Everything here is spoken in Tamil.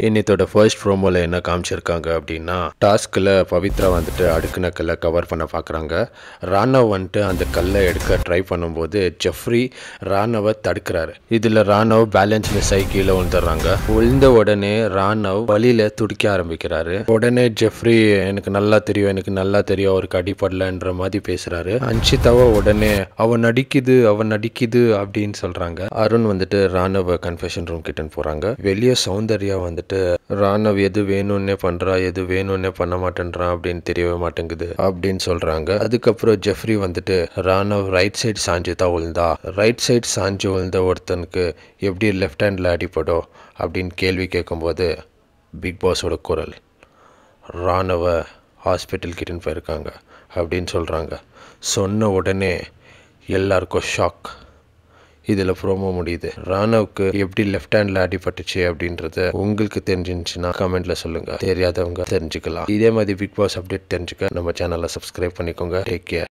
இன்னித்தோட ஃபர்ஸ்ட் ப்ரோமோவில் என்ன காமிச்சிருக்காங்க அப்படின்னா டாஸ்கில் பவித்ரா வந்துட்டு அடுக்குன கல்லை கவர் பண்ண பார்க்குறாங்க. ராணவ் வந்துட்டு அந்த கல்லை எடுக்க ட்ரை பண்ணும்போது ஜெஃப்ரி ராணவை தடுக்கிறாரு. இதில் ராணவ் பேலன்ஸ் மிஸ் ஆகி கீழே விழுந்துடுறாங்க. விழுந்த உடனே ராணவ் வலியில் துடிக்க ஆரம்பிக்கிறாரு. உடனே ஜெஃப்ரி எனக்கு நல்லா தெரியும் அவருக்கு அடிப்படலன்ற மாதிரி பேசுகிறாரு. அன்ஷிதாவை உடனே அவன் நடிக்குது அப்படின்னு சொல்கிறாங்க. அருண் வந்துட்டு ராணவ கன்ஃபெஷன் ரூம் கிட்ட போகிறாங்க. வெளியே சௌந்தர்யா வந்துட்டு ராணவ் எது வேணும்னே பண்றா எது வேணும்னே பண்ண மாட்டேன்றான் அப்படின்னு தெரியவே மாட்டேங்குது அப்படின்னு சொல்றாங்க. அதுக்கப்புறம் ஜெஃப்ரி வந்துட்டு ராணவ் ரைட் சைடு சாஞ்சு தான் விழுந்தா, ரைட் சைடு சாஞ்சு விழுந்த ஒருத்தனுக்கு எப்படி லெஃப்ட் ஹேண்டில் அடிப்படும் அப்படின்னு கேள்வி கேட்கும்போது பிக் பாஸோட குரல் ராணவ ஹாஸ்பிட்டல் கிட்டன்னு போயிருக்காங்க அப்படின்னு சொல்கிறாங்க. சொன்ன உடனே எல்லாருக்கும் ஷாக். இதில் ப்ரோமோ முடியுது. ராணவுக்கு எப்படி லெஃப்ட் ஹேண்டில் அடிபட்டுச்சு அப்படின்றத உங்களுக்கு தெரிஞ்சிருந்துச்சுன்னா கமெண்ட்டில் சொல்லுங்கள். தெரியாதவங்க தெரிஞ்சுக்கலாம். இதே மாதிரி பிக் பாஸ் அப்டேட் தெரிஞ்சுக்க நம்ம சேனலை சப்ஸ்கிரைப் பண்ணிக்கோங்க. Take care.